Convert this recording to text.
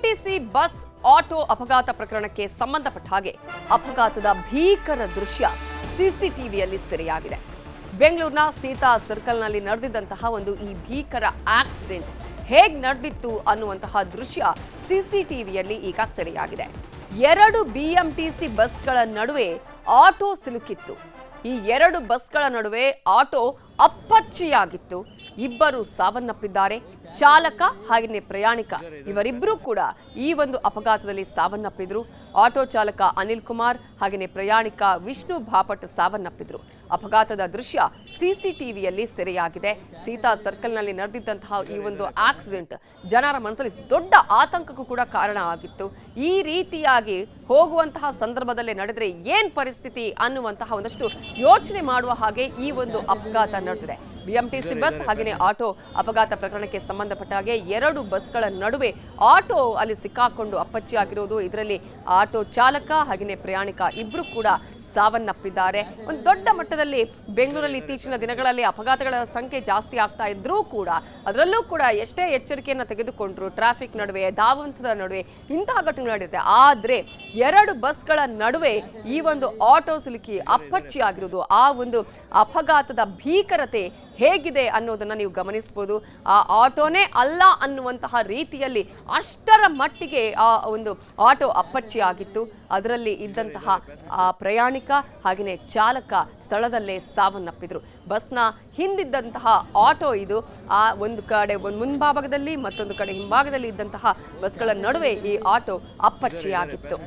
BMTC bus auto ಅಪಘಾತ ಪ್ರಕರಣಕ್ಕೆ ಸಂಬಂಧಪಟ್ಟ ಹಾಗೆ ಅಪಘಾತದ ಭೀಕರ ದೃಶ್ಯ ಸಿಸಿಟಿವಿಯಲ್ಲಿ ಸೆರೆಯಾಗಿದೆ. ಬೆಂಗಳೂರಿನ ಸೀತಾ ಸರ್ಕಲ್ನಲ್ಲಿ ನಡೆದಿದ್ದಂತಹ ಒಂದು ಈ ಭೀಕರ ಆಕ್ಸಿಡೆಂಟ್ ಹೇಗೆ ನಡೆದಿತ್ತು ಅನ್ನುವಂತಹ ದೃಶ್ಯ ಸಿಸಿಟಿವಿಯಲ್ಲಿ ಈಗ ಸೆರೆಯಾಗಿದೆ. 2 ಬಿಎಂಟಿಸಿ ಬಸ್ಗಳ ನಡುವೆ ಆಟೋ ಸಿಲುಕಿತ್ತು. ಈ 2 ಬಸ್ಗಳ ನಡುವೆ ಆಟೋ ಅಪ್ಪಚ್ಚಿಯಾಗಿತ್ತು. ಇಬ್ಬರು ಸಾವನ್ನಪ್ಪಿದ್ದಾರೆ. ಚಾಲಕ ಹಾಗೆಯೇ ಪ್ರಯಾಣಿಕ ಇವರಿಬ್ಬರೂ ಕೂಡ ಈ ಒಂದು ಅಪಘಾತದಲ್ಲಿ ಸಾವನ್ನಪ್ಪಿದ್ರು. ಆಟೋ ಚಾಲಕ ಅನಿಲ್ ಕುಮಾರ್ ಹಾಗೆಯೇ ಪ್ರಯಾಣಿಕ ವಿಷ್ಣು ಬಾಪಟ್ ಸಾವನ್ನಪ್ಪಿದ್ರು. ಅಪಘಾತದ ದೃಶ್ಯ ಸಿಸಿಟಿವಿಯಲ್ಲಿ ಸೆರೆಯಾಗಿದೆ. ಸೀತಾ ಸರ್ಕಲ್ನಲ್ಲಿ ನಡೆದಿದ್ದಂತಹ ಈ ಒಂದು ಆಕ್ಸಿಡೆಂಟ್ ಜನರ ಮನಸ್ಸಲ್ಲಿ ದೊಡ್ಡ ಆತಂಕಕ್ಕೂ ಕೂಡ ಕಾರಣ ಆಗಿತ್ತು. ಈ ರೀತಿಯಾಗಿ ಹೋಗುವಂತಹ ಸಂದರ್ಭದಲ್ಲೇ ನಡೆದರೆ ಏನ್ ಪರಿಸ್ಥಿತಿ ಅನ್ನುವಂತಹ ಒಂದಷ್ಟು ಯೋಚನೆ ಮಾಡುವ ಹಾಗೆ ಈ ಒಂದು ಅಪಘಾತ ನಡೆದಿದೆ. ಬಿಎಂಟಿಸಿ ಬಸ್ ಹಾಗೆಯೇ ಆಟೋ ಅಪಘಾತ ಪ್ರಕರಣಕ್ಕೆ ಸಂಬಂಧಪಟ್ಟ ಹಾಗೆ 2 ಬಸ್ಗಳ ನಡುವೆ ಆಟೋ ಅಲ್ಲಿ ಸಿಕ್ಕಾಕೊಂಡು ಅಪ್ಪಚ್ಚಿಯಾಗಿರೋದು. ಇದರಲ್ಲಿ ಆಟೋ ಚಾಲಕ ಹಾಗೆಯೇ ಪ್ರಯಾಣಿಕ ಇಬ್ಬರು ಕೂಡ ಸಾವನ್ನಪ್ಪಿದ್ದಾರೆ. ಒಂದು ದೊಡ್ಡ ಮಟ್ಟದಲ್ಲಿ ಬೆಂಗಳೂರಲ್ಲಿ ಇತ್ತೀಚಿನ ದಿನಗಳಲ್ಲಿ ಅಪಘಾತಗಳ ಸಂಖ್ಯೆ ಜಾಸ್ತಿ ಆಗ್ತಾ ಇದ್ರೂ ಕೂಡ ಅದರಲ್ಲೂ ಕೂಡ ಎಷ್ಟೇ ಎಚ್ಚರಿಕೆಯನ್ನು ತೆಗೆದುಕೊಂಡ್ರು ಟ್ರಾಫಿಕ್ ನಡುವೆ ಧಾವಂತದ ನಡುವೆ ಇಂತಹ ಘಟನೆ ನಡೆಯುತ್ತೆ. ಆದರೆ 2 ಬಸ್ಗಳ ನಡುವೆ ಈ ಒಂದು ಆಟೋ ಸಿಲುಕಿ ಅಪ್ಪಚ್ಚಿ ಆಗಿರೋದು, ಆ ಒಂದು ಅಪಘಾತದ ಭೀಕರತೆ ಹೇಗಿದೆ ಅನ್ನೋದನ್ನ ನೀವು ಗಮನಿಸಬಹುದು. ಆ ಆಟೋನೇ ಅಲ್ಲ ಅನ್ನುವಂತಹ ರೀತಿಯಲ್ಲಿ ಅಷ್ಟರ ಮಟ್ಟಿಗೆ ಆ ಒಂದು ಆಟೋ ಅಪ್ಪಚ್ಚಿ ಆಗಿತ್ತು. ಅದರಲ್ಲಿ ಇದ್ದಂತಹ ಪ್ರಯಾಣಿಕ ಹಾಗೆಯೇ ಚಾಲಕ ಸ್ಥಳದಲ್ಲೇ ಸಾವನ್ನಪ್ಪಿದ್ರು. ಬಸ್ನ ಹಿಂದಿದ್ದಂತಹ ಆಟೋ ಇದು. ಆ ಒಂದು ಕಡೆ ಮುಂಭಾಗದಲ್ಲಿ ಮತ್ತೊಂದು ಕಡೆ ಹಿಂಭಾಗದಲ್ಲಿ ಇದ್ದಂತಹ ಬಸ್ಗಳ ನಡುವೆ ಈ ಆಟೋ ಅಪ್ಪಚ್ಚಿಯಾಗಿತ್ತು.